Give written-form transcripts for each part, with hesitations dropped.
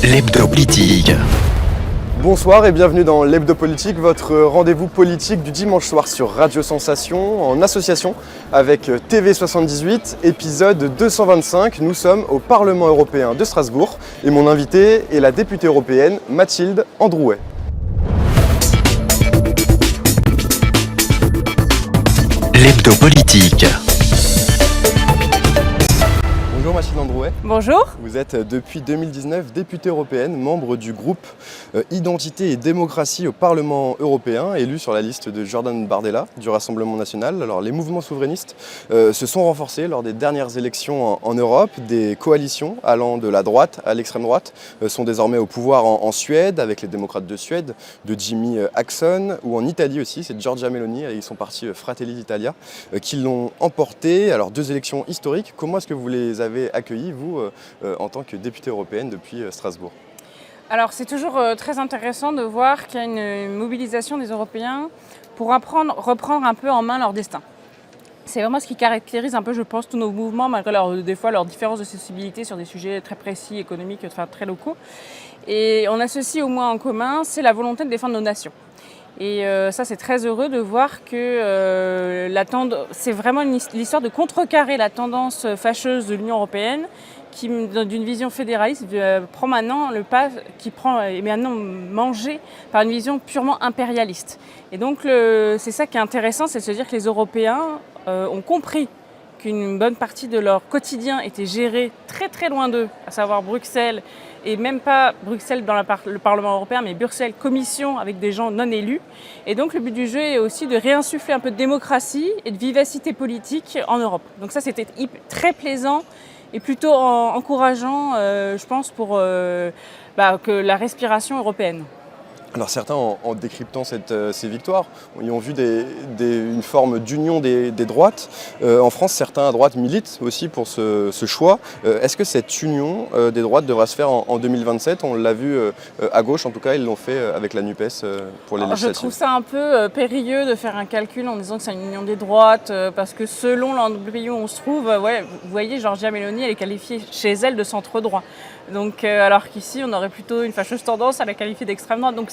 L'hebdo politique. Bonsoir et bienvenue dans l'hebdo politique, votre rendez-vous politique du dimanche soir sur Radio Sensation en association avec TV78, épisode 225. Nous sommes au Parlement européen de Strasbourg et mon invité est la députée européenne Mathilde Androuet. L'hebdo politique. Bonjour Mathilde Androuet. Bonjour. Vous êtes depuis 2019 députée européenne, membre du groupe Identité et démocratie au Parlement européen, élu sur la liste de Jordan Bardella du Rassemblement national. Alors les mouvements souverainistes se sont renforcés lors des dernières élections en Europe. Des coalitions allant de la droite à l'extrême droite sont désormais au pouvoir en Suède, avec les démocrates de Suède, de Jimmy Åkesson, ou en Italie aussi, c'est Giorgia Meloni et son parti Fratelli d'Italia qui l'ont emporté. Alors deux élections historiques, comment est-ce que vous les avez accueillis, vous, en tant que députée européenne depuis Strasbourg? Alors c'est toujours très intéressant de voir qu'il y a une mobilisation des Européens pour reprendre un peu en main leur destin. C'est vraiment ce qui caractérise un peu, je pense, tous nos mouvements, malgré des fois leurs différences de sensibilité sur des sujets très précis, économiques, enfin, très locaux. Et on associe au moins en commun, c'est la volonté de défendre nos nations. Et ça, c'est très heureux de voir que c'est vraiment l'histoire de contrecarrer la tendance fâcheuse de l'Union européenne qui, d'une vision fédéraliste, prend maintenant le pas, est maintenant mangé par une vision purement impérialiste. Et donc, c'est ça qui est intéressant, c'est de se dire que les Européens ont compris qu'une bonne partie de leur quotidien était gérée très très loin d'eux, à savoir Bruxelles, et même pas Bruxelles dans le Parlement européen, mais Bruxelles Commission avec des gens non élus. Et donc le but du jeu est aussi de réinsuffler un peu de démocratie et de vivacité politique en Europe. Donc ça, c'était très plaisant et plutôt encourageant, je pense, pour que la respiration européenne. Alors certains, en décryptant ces victoires, ils ont vu une forme d'union des droites. En France, certains à droite militent aussi pour ce choix. Est-ce que cette union des droites devra se faire en 2027 ? On l'a vu à gauche, en tout cas, ils l'ont fait avec la NUPES pour les législatives. Je trouve ça un peu périlleux de faire un calcul en disant que c'est une union des droites, parce que selon l'embryon où on se trouve, vous voyez, Giorgia Meloni, elle est qualifiée chez elle de centre droit. Donc, alors qu'ici, on aurait plutôt une fâcheuse tendance à la qualifier d'extrême droite. Donc,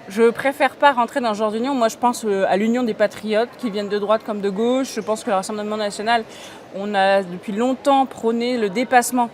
je préfère pas rentrer dans ce genre d'union. Moi, je pense à l'union des patriotes qui viennent de droite comme de gauche. Je pense que le Rassemblement national, on a depuis longtemps prôné le dépassement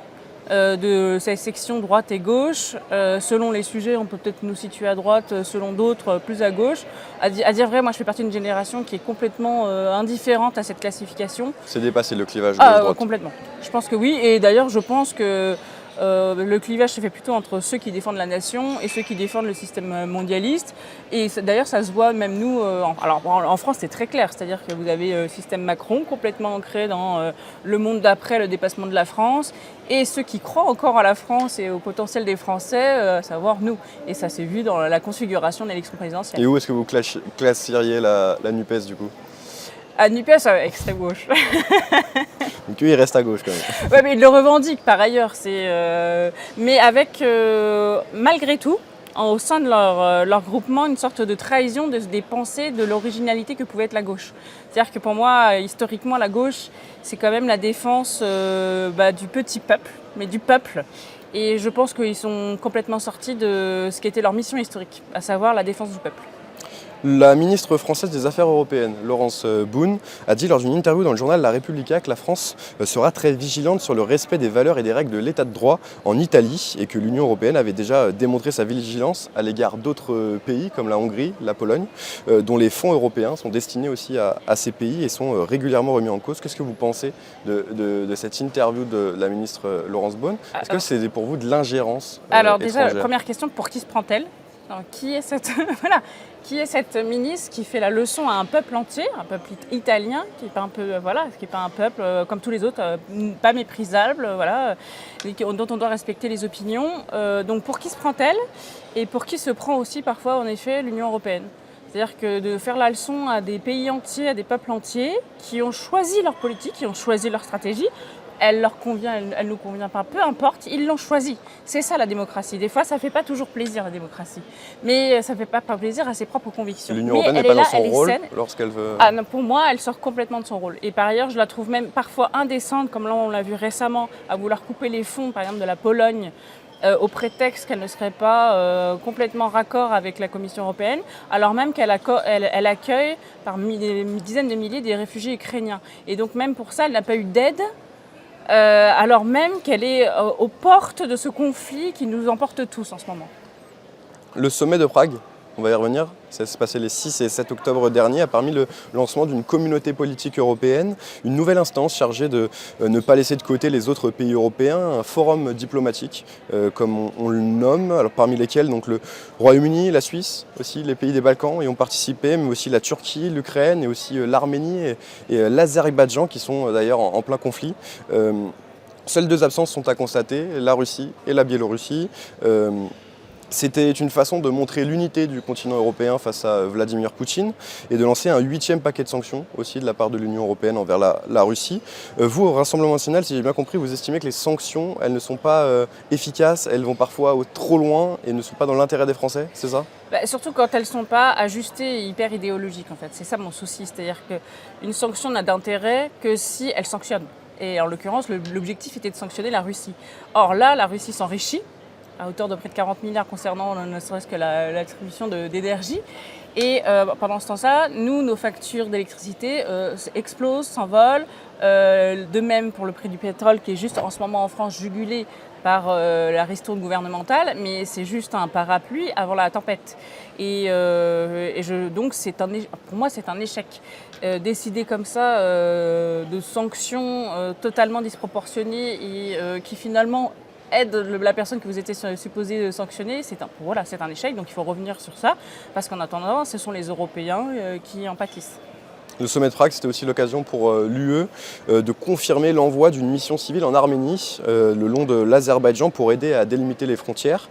de ces sections droite et gauche. Selon les sujets, on peut peut-être nous situer à droite, selon d'autres, plus à gauche. À dire vrai, moi, je fais partie d'une génération qui est complètement indifférente à cette classification. C'est dépassé le clivage gauche-droite. Complètement. Je pense que oui. Et d'ailleurs, je pense que le clivage se fait plutôt entre ceux qui défendent la nation et ceux qui défendent le système mondialiste. Et d'ailleurs, ça se voit même nous. En France, c'est très clair. C'est-à-dire que vous avez le système Macron complètement ancré dans le monde d'après, le dépassement de la France, et ceux qui croient encore à la France et au potentiel des Français, à savoir nous. Et ça s'est vu dans la configuration de l'élection présidentielle. Et où est-ce que vous classeriez la NUPES du coup ? À NUPES, extrême gauche. Donc il reste à gauche quand même. Oui, mais ils le revendiquent par ailleurs. Mais avec, malgré tout, au sein de leur groupement, une sorte de trahison des pensées, de l'originalité que pouvait être la gauche. C'est-à-dire que pour moi, historiquement, la gauche, c'est quand même la défense du petit peuple, mais du peuple. Et je pense qu'ils sont complètement sortis de ce qui était leur mission historique, à savoir la défense du peuple. La ministre française des Affaires européennes, Laurence Boone, a dit lors d'une interview dans le journal La Repubblica que la France sera très vigilante sur le respect des valeurs et des règles de l'état de droit en Italie et que l'Union européenne avait déjà démontré sa vigilance à l'égard d'autres pays comme la Hongrie, la Pologne, dont les fonds européens sont destinés aussi à ces pays et sont régulièrement remis en cause. Qu'est-ce que vous pensez de cette interview de la ministre Laurence Boone ? Est-ce que c'est pour vous de l'ingérence Alors étrangère ? déjà, première question, pour qui se prend-elle ? Alors, qui est cette ministre qui fait la leçon à un peuple entier, un peuple italien, qui n'est pas un peuple comme tous les autres, pas méprisable, dont on doit respecter les opinions. Donc pour qui se prend-elle ? Et pour qui se prend aussi parfois en effet l'Union européenne ? C'est-à-dire que de faire la leçon à des pays entiers, à des peuples entiers, qui ont choisi leur politique, qui ont choisi leur stratégie. Elle leur convient, elle ne nous convient pas, peu importe, ils l'ont choisi. C'est ça la démocratie. Des fois, ça ne fait pas toujours plaisir la démocratie, mais ça ne fait pas plaisir à ses propres convictions. L'Union européenne n'est pas dans son rôle lorsqu'elle veut... Non, pour moi, elle sort complètement de son rôle. Et par ailleurs, je la trouve même parfois indécente, comme là on l'a vu récemment, à vouloir couper les fonds, par exemple, de la Pologne au prétexte qu'elle ne serait pas complètement raccord avec la Commission européenne, alors même qu'elle accueille par des dizaines de milliers des réfugiés ukrainiens. Et donc même pour ça, elle n'a pas eu d'aide, alors même qu'elle est aux portes de ce conflit qui nous emporte tous en ce moment. Le sommet de Prague, on va y revenir, ça s'est passé les 6 et 7 octobre dernier, a permis le lancement d'une communauté politique européenne, une nouvelle instance chargée de ne pas laisser de côté les autres pays européens, un forum diplomatique, comme on le nomme, alors parmi lesquels donc, le Royaume-Uni, la Suisse, aussi les pays des Balkans y ont participé, mais aussi la Turquie, l'Ukraine et aussi l'Arménie et l'Azerbaïdjan qui sont d'ailleurs en plein conflit. Seules 2 absences sont à constater, la Russie et la Biélorussie. C'était une façon de montrer l'unité du continent européen face à Vladimir Poutine et de lancer un 8e paquet de sanctions aussi de la part de l'Union européenne envers la Russie. Vous, au Rassemblement national, si j'ai bien compris, vous estimez que les sanctions, elles ne sont pas efficaces, elles vont parfois trop loin et ne sont pas dans l'intérêt des Français, c'est ça ? Surtout quand elles ne sont pas ajustées et hyper idéologiques en fait. C'est ça mon souci, c'est-à-dire qu'une sanction n'a d'intérêt que si elle sanctionne. Et en l'occurrence, l'objectif était de sanctionner la Russie. Or là, la Russie s'enrichit à hauteur de près de 40 milliards concernant ne serait-ce que l'attribution d'énergie. Et pendant ce temps-là, nous, nos factures d'électricité explosent, s'envolent. De même pour le prix du pétrole qui est juste en ce moment en France jugulé par la ristourne gouvernementale, mais c'est juste un parapluie avant la tempête. Donc pour moi, c'est un échec. Décider comme ça de sanctions totalement disproportionnées et qui finalement aide la personne que vous étiez supposé sanctionner, c'est un échec, donc il faut revenir sur ça, parce qu'en attendant, ce sont les Européens qui en pâtissent. Le sommet de Prague, c'était aussi l'occasion pour l'UE de confirmer l'envoi d'une mission civile en Arménie, le long de l'Azerbaïdjan, pour aider à délimiter les frontières.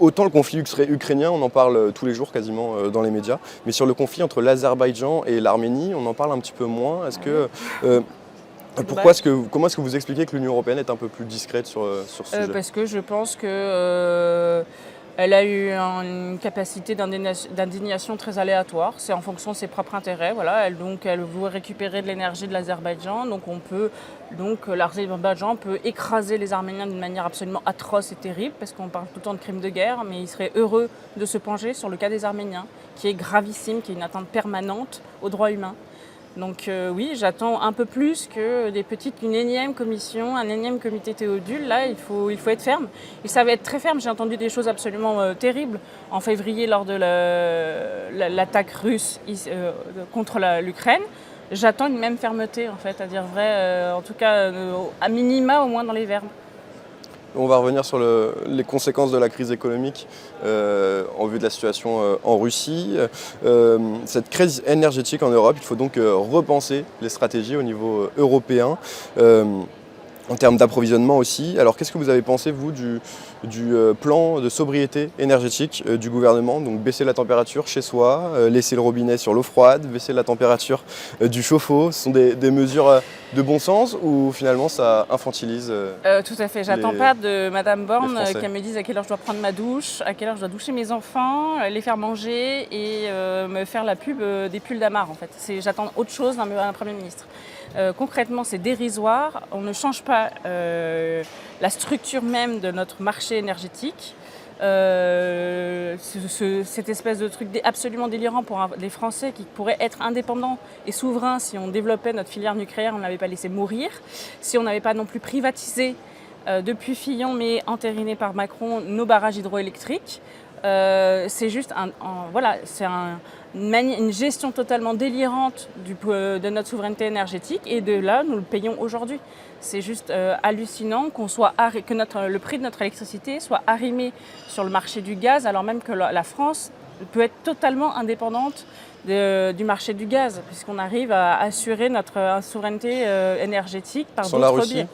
Autant le conflit ukrainien, on en parle tous les jours quasiment dans les médias, mais sur le conflit entre l'Azerbaïdjan et l'Arménie, on en parle un petit peu moins. Est-ce que... Comment est-ce que vous expliquez que l'Union européenne est un peu plus discrète sur ce sujet ? Parce que je pense que elle a eu une capacité d'indignation très aléatoire. C'est en fonction de ses propres intérêts. Voilà. Elle veut récupérer de l'énergie de l'Azerbaïdjan. Donc l'Azerbaïdjan peut écraser les Arméniens d'une manière absolument atroce et terrible, parce qu'on parle tout le temps de crimes de guerre, mais il serait heureux de se pencher sur le cas des Arméniens, qui est gravissime, qui est une atteinte permanente aux droits humains. Donc oui, j'attends un peu plus que une énième commission, un énième comité Théodule. Là, il faut être ferme. Et ça va être très ferme. J'ai entendu des choses absolument terribles en février lors de l'attaque russe contre l'Ukraine. J'attends une même fermeté, en fait, à dire vrai, en tout cas, à minima, au moins dans les verbes. On va revenir sur les conséquences de la crise économique en vue de la situation en Russie. Cette crise énergétique en Europe, il faut donc repenser les stratégies au niveau européen. En termes d'approvisionnement aussi. Alors qu'est-ce que vous avez pensé, vous, du plan de sobriété énergétique du gouvernement? Donc baisser la température chez soi, laisser le robinet sur l'eau froide, baisser la température du chauffe-eau. Ce sont des mesures de bon sens ou finalement ça infantilise Tout à fait. J'attends pas de Madame Borne qu'elle me dise à quelle heure je dois prendre ma douche, à quelle heure je dois doucher mes enfants, les faire manger et me faire la pub des pulls d'Amar en fait. J'attends autre chose d'un Premier ministre. Concrètement, c'est dérisoire. On ne change pas la structure même de notre marché énergétique. Cette espèce de truc absolument délirant pour les Français qui pourraient être indépendants et souverains si on développait notre filière nucléaire, on ne l'avait pas laissé mourir, si on n'avait pas non plus privatisé depuis Fillon mais entériné par Macron nos barrages hydroélectriques. C'est juste une gestion totalement délirante de notre souveraineté énergétique et de là, nous le payons aujourd'hui. C'est juste hallucinant que le prix de notre électricité soit arrimé sur le marché du gaz alors même que la France peut être totalement indépendante du marché du gaz puisqu'on arrive à assurer notre souveraineté énergétique par d'autres biais.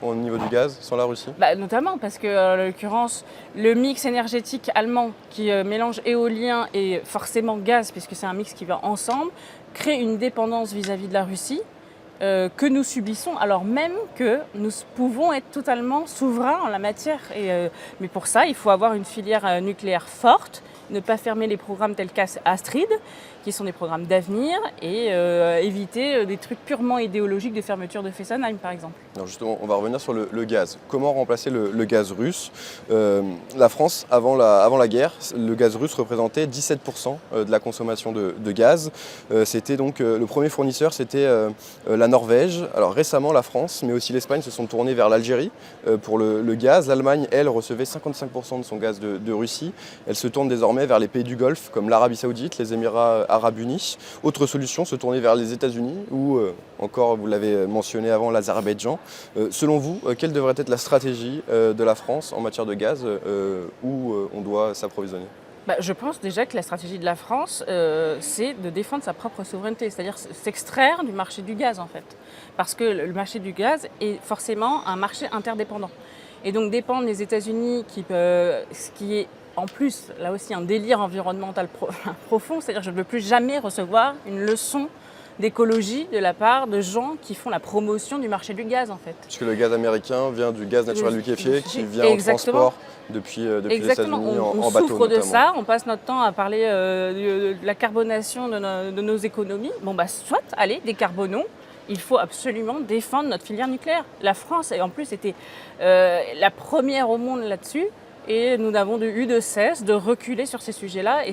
Au niveau du gaz, sans la Russie ? Notamment parce que, en l'occurrence, le mix énergétique allemand qui mélange éolien et forcément gaz, puisque c'est un mix qui va ensemble, crée une dépendance vis-à-vis de la Russie que nous subissons, alors même que nous pouvons être totalement souverains en la matière. Mais pour ça, il faut avoir une filière nucléaire forte, ne pas fermer les programmes tels qu'Astrid, qui sont des programmes d'avenir, et éviter des trucs purement idéologiques de fermeture de Fessenheim, par exemple. Alors justement, on va revenir sur le gaz. Comment remplacer le gaz russe? La France, avant la guerre, le gaz russe représentait 17% de la consommation de gaz. C'était donc le premier fournisseur, c'était la Norvège. Alors récemment, la France, mais aussi l'Espagne se sont tournés vers l'Algérie pour le gaz. L'Allemagne, elle, recevait 55% de son gaz de Russie. Elle se tourne désormais vers les pays du Golfe, comme l'Arabie Saoudite, les Émirats Arabes Unis. Autre solution, se tourner vers les États-Unis ou encore, vous l'avez mentionné avant, l'Azerbaïdjan. Selon vous, quelle devrait être la stratégie de la France en matière de gaz où on doit s'approvisionner? Je pense déjà que la stratégie de la France, c'est de défendre sa propre souveraineté, c'est-à-dire s'extraire du marché du gaz en fait. Parce que le marché du gaz est forcément un marché interdépendant. Et donc dépendre des États-Unis, ce qui est en plus là aussi un délire environnemental profond, c'est-à-dire que je ne veux plus jamais recevoir une leçon d'écologie de la part de gens qui font la promotion du marché du gaz en fait. Puisque le gaz américain vient du gaz naturel liquéfié qui vient Exactement. en transport depuis les États-Unis en bateau. On souffre de notamment. ça, on passe notre temps à parler de la carbonation de nos économies. Soit, allez, décarbonons. Il faut absolument défendre notre filière nucléaire. La France, en plus, était la première au monde là-dessus. Et nous n'avons eu de cesse de reculer sur ces sujets-là. Et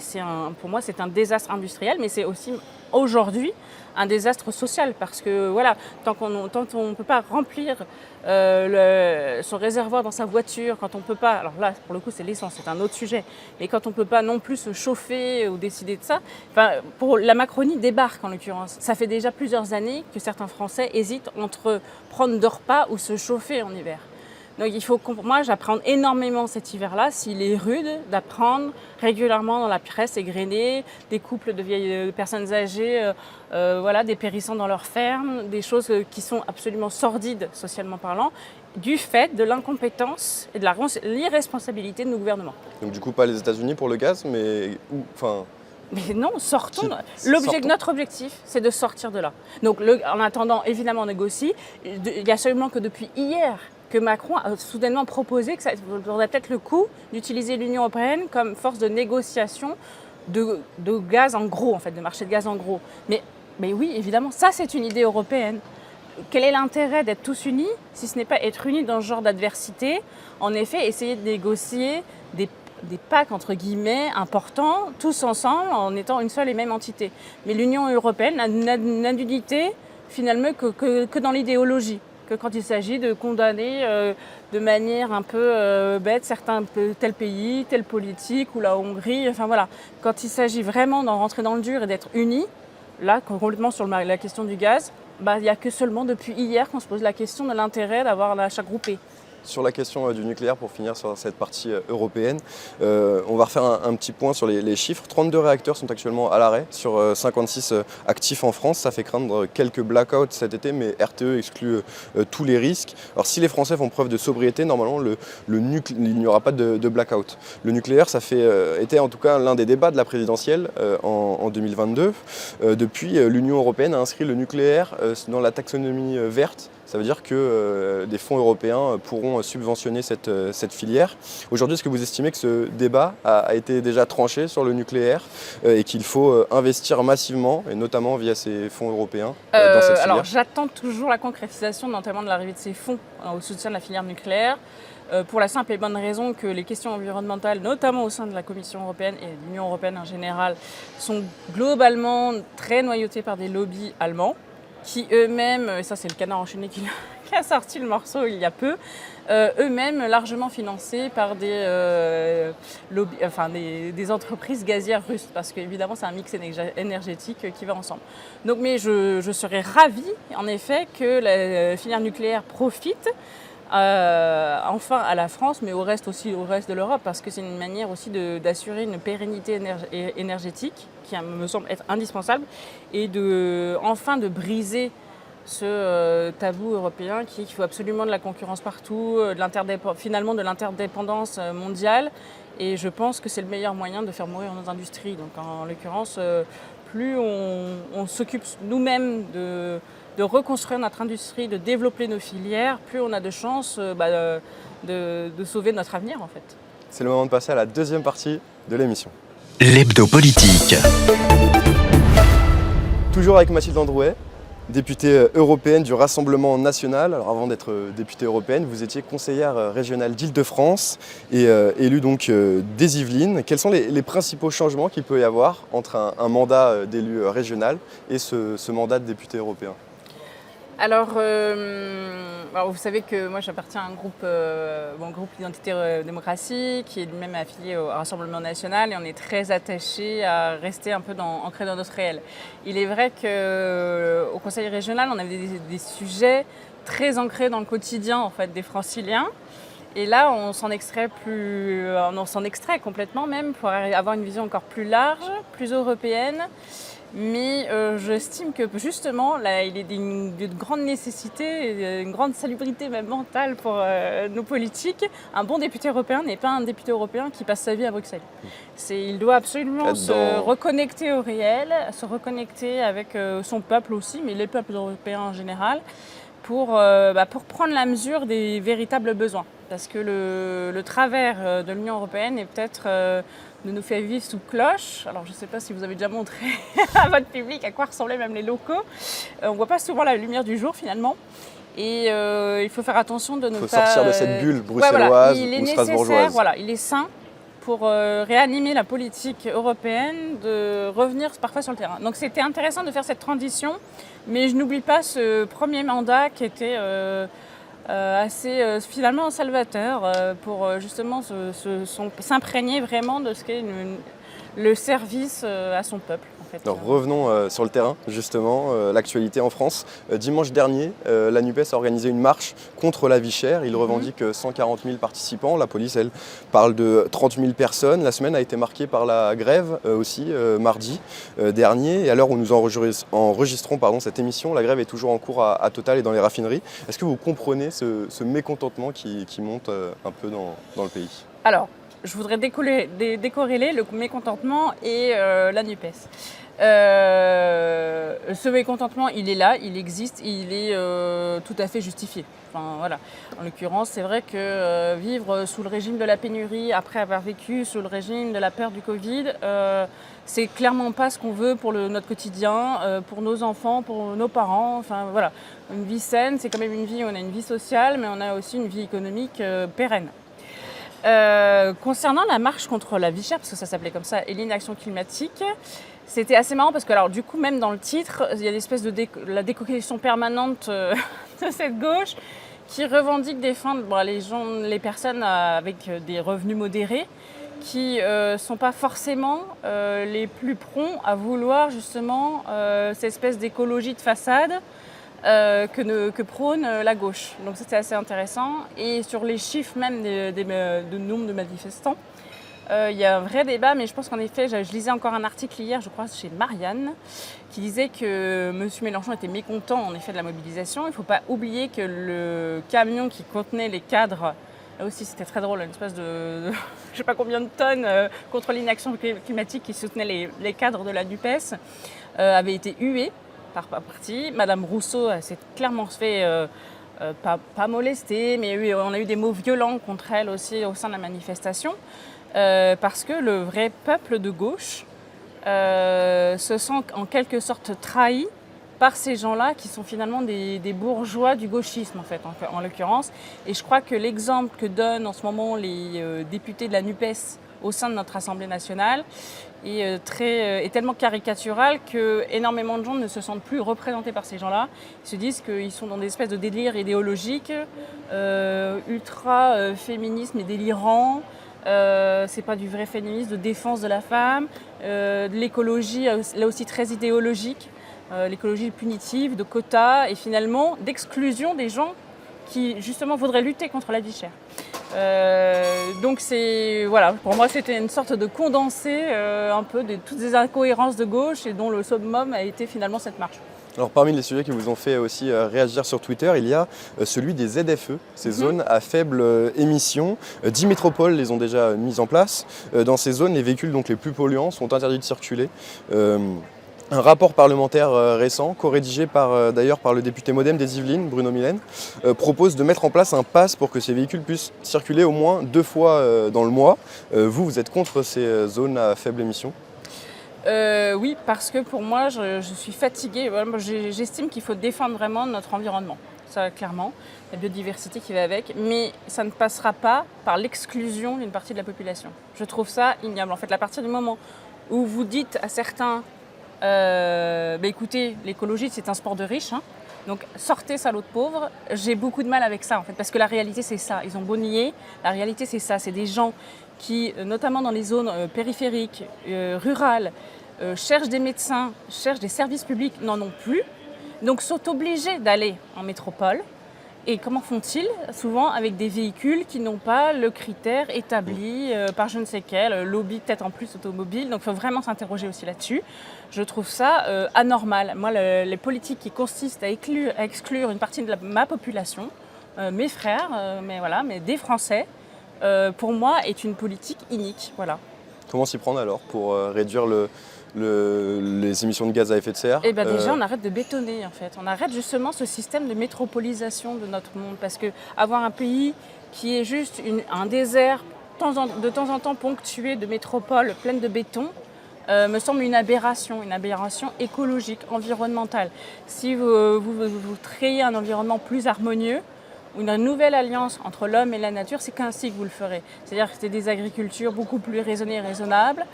pour moi, c'est un désastre industriel, mais c'est aussi aujourd'hui un désastre social. Parce que voilà, tant qu'on ne peut pas remplir son réservoir dans sa voiture, quand on ne peut pas, alors là, pour le coup, c'est l'essence, c'est un autre sujet, mais quand on ne peut pas non plus se chauffer ou décider de ça, pour la Macronie débarque en l'occurrence. Ça fait déjà plusieurs années que certains Français hésitent entre prendre de repas ou se chauffer en hiver. Donc il faut moi j'apprends énormément cet hiver-là, s'il est rude, d'apprendre régulièrement dans la presse égrenée, des couples de vieilles personnes âgées dépérissant dans leur ferme, des choses qui sont absolument sordides socialement parlant, du fait de l'incompétence et de l'irresponsabilité de nos gouvernements. Donc du coup pas les États-Unis pour le gaz, mais Mais non, sortons. Notre objectif, c'est de sortir de là. Donc en attendant, évidemment, on négocie. Il y a seulement que depuis hier que Macron a soudainement proposé que ça vaudrait peut-être le coup d'utiliser l'Union européenne comme force de négociation de gaz en gros, en fait, de marché de gaz en gros. Mais oui, évidemment, ça c'est une idée européenne. Quel est l'intérêt d'être tous unis si ce n'est pas être unis dans ce genre d'adversité? En effet, essayer de négocier des packs, entre guillemets, importants, tous ensemble, en étant une seule et même entité. Mais l'Union européenne n'a d'unité, finalement, que dans l'idéologie. Que quand il s'agit de condamner de manière un peu bête tel pays, telle politique, ou la Hongrie, enfin voilà. Quand il s'agit vraiment d'en rentrer dans le dur et d'être unis, là, complètement sur la question du gaz, il n'y a que seulement depuis hier qu'on se pose la question de l'intérêt d'avoir un achat groupé. Sur la question du nucléaire, pour finir sur cette partie européenne, on va refaire un petit point sur les chiffres. 32 réacteurs sont actuellement à l'arrêt sur 56 actifs en France. Ça fait craindre quelques blackouts cet été, mais RTE exclut tous les risques. Alors si les Français font preuve de sobriété, normalement il n'y aura pas de blackout. Le nucléaire, ça était en tout cas l'un des débats de la présidentielle en 2022. Depuis, l'Union européenne a inscrit le nucléaire dans la taxonomie verte. Ça veut dire que des fonds européens pourront subventionner cette filière. Aujourd'hui, est-ce que vous estimez que ce débat a été déjà tranché sur le nucléaire et qu'il faut investir massivement, et notamment via ces fonds européens, dans cette filière? Alors j'attends toujours la concrétisation, notamment de l'arrivée de ces fonds au soutien de la filière nucléaire. Pour la simple et bonne raison que les questions environnementales, notamment au sein de la Commission européenne et de l'Union européenne en général, sont globalement très noyautées par des lobbies allemands, qui eux-mêmes, et ça c'est le Canard enchaîné qui a sorti le morceau il y a peu, eux-mêmes largement financés par des entreprises gazières russes, parce qu'évidemment c'est un mix énergétique qui va ensemble. Donc, mais je serais ravie en effet que la filière nucléaire profite enfin à la France, mais au reste de l'Europe, parce que c'est une manière aussi d'assurer une pérennité énergétique qui me semble être indispensable, et enfin de briser ce tabou européen qu'il faut absolument de la concurrence partout, finalement de l'interdépendance mondiale, et je pense que c'est le meilleur moyen de faire mourir nos industries. Donc en l'occurrence, plus on s'occupe nous-mêmes de reconstruire notre industrie, de développer nos filières, plus on a de chances de sauver notre avenir en fait. C'est le moment de passer à la deuxième partie de l'émission. L'hebdo politique. Toujours avec Mathilde Androuet, députée européenne du Rassemblement national. Alors avant d'être députée européenne, vous étiez conseillère régionale d'Île-de-France et élue donc des Yvelines. Quels sont les principaux changements qu'il peut y avoir entre un mandat d'élu régional et ce mandat de député européen ? Alors, vous savez que moi j'appartiens à un groupe Identité Démocratie qui est lui-même affilié au Rassemblement national et on est très attaché à rester un peu ancré dans notre réel. Il est vrai qu'au Conseil régional, on avait des sujets très ancrés dans le quotidien en fait, des Franciliens. Et là, on s'en extrait complètement même pour avoir une vision encore plus large, plus européenne. Mais j'estime que justement, là, il est d'une grande nécessité, une grande salubrité même mentale pour nos politiques. Un bon député européen n'est pas un député européen qui passe sa vie à Bruxelles. Il doit absolument se reconnecter au réel, se reconnecter avec son peuple aussi, mais les peuples européens en général, pour prendre la mesure des véritables besoins. Parce que le travers de l'Union européenne est peut-être de nous faire vivre sous cloche. Alors je ne sais pas si vous avez déjà montré à votre public à quoi ressemblaient même les locaux. On ne voit pas souvent la lumière du jour finalement. Et il faut faire attention de ne pas... Il faut sortir de cette bulle bruxelloise ou strasbourgeoise. Voilà, il est sain pour réanimer la politique européenne, de revenir parfois sur le terrain. Donc c'était intéressant de faire cette transition, mais je n'oublie pas ce premier mandat qui était assez finalement salvateur pour justement s'imprégner vraiment de ce qu'est le service à son peuple. En fait. Alors revenons sur le terrain, justement, l'actualité en France. Dimanche dernier, la NUPES a organisé une marche contre la vie chère. Il revendique 140 000 participants. La police, elle, parle de 30 000 personnes. La semaine a été marquée par la grève aussi, mardi dernier. Et à l'heure où nous enregistrons cette émission, la grève est toujours en cours à Total et dans les raffineries. Est-ce que vous comprenez ce mécontentement qui monte un peu dans le pays ? Alors, je voudrais décorréler le mécontentement et la NUPES. Ce mécontentement, il est là, il existe, il est tout à fait justifié. Enfin, voilà. En l'occurrence, c'est vrai que vivre sous le régime de la pénurie, après avoir vécu sous le régime de la peur du Covid, c'est clairement pas ce qu'on veut pour notre quotidien, pour nos enfants, pour nos parents. Enfin, voilà. Une vie saine, c'est quand même une vie où on a une vie sociale, mais on a aussi une vie économique pérenne. Concernant la marche contre la vie chère, parce que ça s'appelait comme ça, et l'inaction climatique, c'était assez marrant parce que alors du coup même dans le titre, il y a l'espèce de la décoquillation permanente de cette gauche qui revendique défendre les personnes avec des revenus modérés qui sont pas forcément les plus prompts à vouloir justement cette espèce d'écologie de façade que prône la gauche. Donc c'était assez intéressant. Et sur les chiffres même de nombre de manifestants, il y a un vrai débat, mais je pense qu'en effet, je lisais encore un article hier, je crois, chez Marianne, qui disait que M. Mélenchon était mécontent en effet de la mobilisation. Il ne faut pas oublier que le camion qui contenait les cadres, là aussi c'était très drôle, une espèce de je ne sais pas combien de tonnes contre l'inaction climatique qui soutenait les cadres de la NUPES, avait été hué par partie. Madame Rousseau s'est clairement fait pas molester, mais on a eu des mots violents contre elle aussi au sein de la manifestation, parce que le vrai peuple de gauche se sent en quelque sorte trahi par ces gens-là qui sont finalement des bourgeois du gauchisme en l'occurrence. Et je crois que l'exemple que donnent en ce moment les députés de la NUPES au sein de notre Assemblée nationale est tellement caricatural qu'énormément de gens ne se sentent plus représentés par ces gens-là. Ils se disent qu'ils sont dans des espèces de délires idéologiques, ultra féminisme et délirant. C'est pas du vrai féminisme de défense de la femme, de l'écologie là aussi très idéologique, l'écologie punitive, de quotas et finalement d'exclusion des gens qui justement voudraient lutter contre la vie chère. Donc pour moi c'était une sorte de condensé un peu de toutes les incohérences de gauche et dont le summum a été finalement cette marche. Alors parmi les sujets qui vous ont fait aussi réagir sur Twitter, il y a celui des ZFE, ces zones à faible émission. 10 métropoles les ont déjà mises en place. Dans ces zones, les véhicules donc les plus polluants sont interdits de circuler. un rapport parlementaire récent, co-rédigé d'ailleurs par le député MoDem des Yvelines, Bruno Millen, propose de mettre en place un pass pour que ces véhicules puissent circuler au moins 2 fois dans le mois. Vous êtes contre ces zones à faible émission? Oui, parce que pour moi, je suis fatiguée. Voilà, moi, j'estime qu'il faut défendre vraiment notre environnement. Ça, clairement, la biodiversité qui va avec. Mais ça ne passera pas par l'exclusion d'une partie de la population. Je trouve ça ignoble. En fait, à partir du moment où vous dites à certains, écoutez, l'écologie, c'est un sport de riches, hein, donc sortez salauds de pauvres, j'ai beaucoup de mal avec ça, en fait, parce que la réalité, c'est ça. Ils ont beau nier, la réalité, c'est ça. C'est des gens qui, notamment dans les zones périphériques, rurales, cherchent des médecins, cherchent des services publics, n'en ont plus, donc sont obligés d'aller en métropole. Et comment font-ils? Souvent avec des véhicules qui n'ont pas le critère établi par je ne sais quel lobby, peut-être en plus automobile. Donc il faut vraiment s'interroger aussi là-dessus. Je trouve ça anormal. Moi, les politiques qui consistent à exclure une partie de ma population, mes frères, mais des Français, pour moi, est une politique inique. Voilà. Comment s'y prendre alors pour réduire les émissions de gaz à effet de serre? Déjà, on arrête de bétonner en fait. On arrête justement ce système de métropolisation de notre monde. Parce que avoir un pays qui est juste un désert de temps en temps ponctué de métropoles pleines de béton, me semble une aberration écologique, environnementale. Si vous créez un environnement plus harmonieux, une nouvelle alliance entre l'homme et la nature, c'est qu'ainsi que vous le ferez. C'est-à-dire que c'est des agricultures beaucoup plus raisonnées et raisonnables,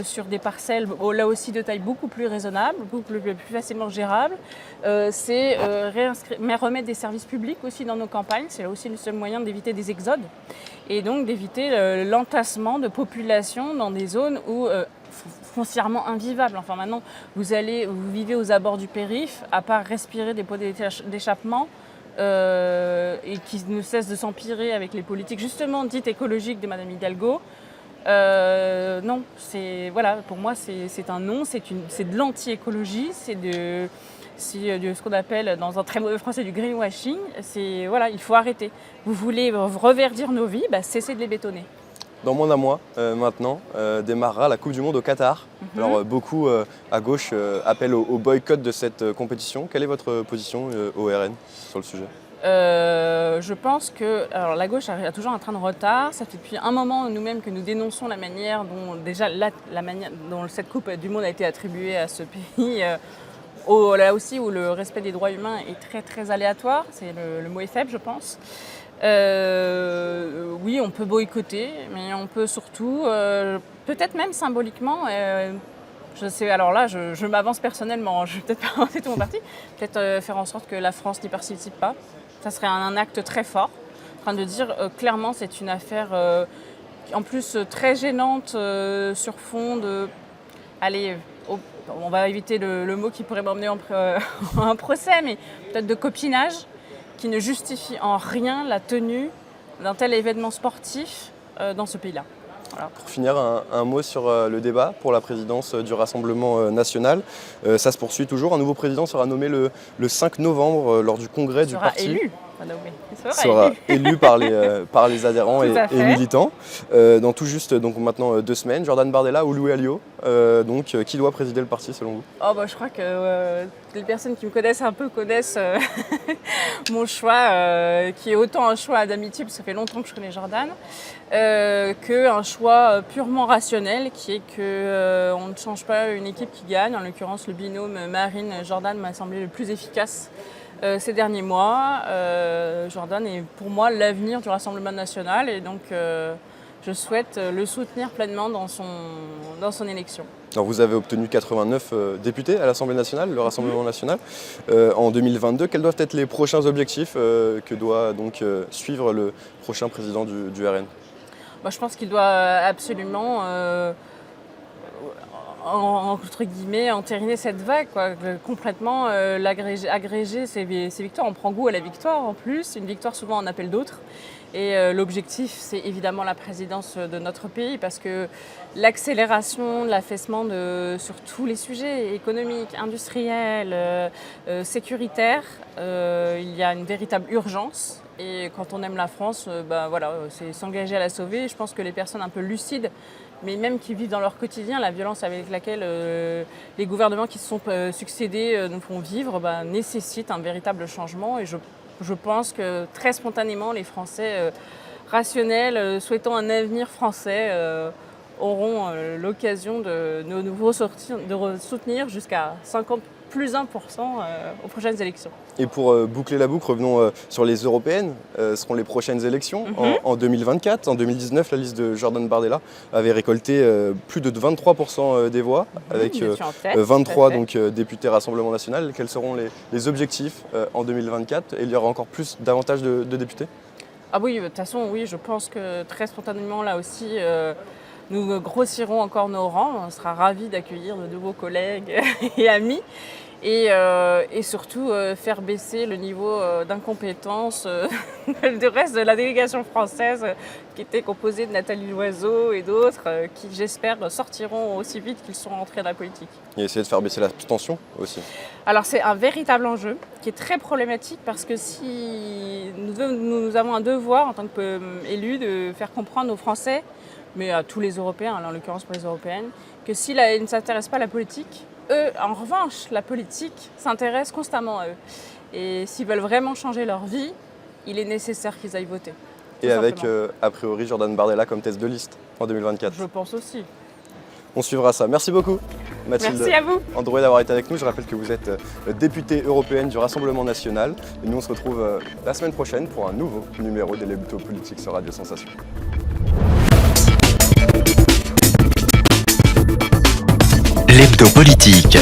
sur des parcelles là aussi de taille beaucoup plus raisonnable, beaucoup plus facilement gérable. Mais remettre des services publics aussi dans nos campagnes, c'est là aussi le seul moyen d'éviter des exodes et donc d'éviter l'entassement de populations dans des zones où foncièrement invivables. Enfin maintenant, vous vivez aux abords du périph', à part respirer des pots d'échappement, et qui ne cesse de s'empirer avec les politiques justement dites écologiques de Madame Hidalgo. Non, pour moi c'est un non, c'est de l'anti-écologie, c'est de ce qu'on appelle dans un très mauvais français du greenwashing. Il faut arrêter. Vous voulez reverdir nos vies, cessez de les bétonner. Dans moins d'un mois, maintenant, démarrera la Coupe du Monde au Qatar. Alors beaucoup à gauche appellent au boycott de cette compétition. Quelle est votre position au RN sur le sujet? Je pense que la gauche a toujours un train de retard. Ça fait depuis un moment nous-mêmes que nous dénonçons la manière dont la manière dont cette Coupe du Monde a été attribuée à ce pays. Là aussi où le respect des droits humains est très très aléatoire. C'est le mot est faible, je pense. Oui, on peut boycotter, mais on peut surtout, peut-être même symboliquement, je sais, alors là, je m'avance personnellement, je ne vais peut-être pas avancer tout mon parti, peut-être faire en sorte que la France n'y participe pas. Ça serait un acte très fort, en train de dire clairement c'est une affaire en plus très gênante sur fond de... Allez, on va éviter le mot qui pourrait m'emmener en un procès, mais peut-être de copinage, qui ne justifie en rien la tenue d'un tel événement sportif dans ce pays-là. Voilà. Pour finir, un mot sur le débat pour la présidence du Rassemblement national. Ça se poursuit toujours. Un nouveau président sera nommé le 5 novembre lors du congrès du parti. Il sera élu par les adhérents et militants. Dans tout juste maintenant 2 semaines, Jordan Bardella ou Louis Alliot, qui doit présider le parti selon vous? Je crois que les personnes qui me connaissent un peu connaissent mon choix, qui est autant un choix d'amitié, parce que ça fait longtemps que je connais Jordan, qu'un choix purement rationnel, qui est qu'on ne change pas une équipe qui gagne. En l'occurrence, le binôme Marine-Jordan m'a semblé le plus efficace ces derniers mois. Jordan est pour moi l'avenir du Rassemblement national et donc je souhaite le soutenir pleinement dans son élection. Alors vous avez obtenu 89 députés à l'Assemblée nationale, le Rassemblement national, en 2022. Quels doivent être les prochains objectifs que doit donc suivre le prochain président du RN? Je pense qu'il doit absolument... entre guillemets, entériner cette vague, quoi. Complètement agréger ses victoires. On prend goût à la victoire en plus, une victoire souvent en appel d'autres. Et l'objectif, c'est évidemment la présidence de notre pays parce que l'accélération, l'affaissement sur tous les sujets économiques, industriels, sécuritaires, il y a une véritable urgence. Et quand on aime la France, voilà, c'est s'engager à la sauver. Je pense que les personnes un peu lucides, mais même qui vivent dans leur quotidien, la violence avec laquelle les gouvernements qui se sont succédés nous font vivre, nécessitent un véritable changement. Et je pense que très spontanément, les Français rationnels, souhaitant un avenir français, auront l'occasion de nouveau soutenir jusqu'à 50 plus 1% aux prochaines élections. Et pour boucler la boucle, revenons sur les européennes. Seront les prochaines élections en 2024. En 2019, la liste de Jordan Bardella avait récolté plus de 23% des voix, avec 23 donc, députés Rassemblement National. Quels seront les objectifs en 2024? Et il y aura encore davantage de députés? Ah oui, de toute façon, oui, je pense que très spontanément, là aussi, nous grossirons encore nos rangs. On sera ravis d'accueillir de nouveaux collègues et amis. Et surtout faire baisser le niveau d'incompétence du reste de la délégation française qui était composée de Nathalie Loiseau et d'autres qui, j'espère, sortiront aussi vite qu'ils sont rentrés dans la politique. Et essayer de faire baisser la tension aussi. Alors c'est un véritable enjeu qui est très problématique parce que si nous avons un devoir en tant qu'élus de faire comprendre aux Français, mais à tous les Européens, en l'occurrence pour les Européennes, que s'ils ne s'intéressent pas à la politique, eux, en revanche, la politique s'intéresse constamment à eux. Et s'ils veulent vraiment changer leur vie, il est nécessaire qu'ils aillent voter. Et avec, a priori, Jordan Bardella comme tête de liste en 2024. Je pense aussi. On suivra ça. Merci beaucoup, Mathilde. Merci à vous. Androuet d'avoir été avec nous. Je rappelle que vous êtes députée européenne du Rassemblement National. Et nous, on se retrouve la semaine prochaine pour un nouveau numéro des L'Hebdo Politique sur Radio Sensation. L'Hebdo Politique.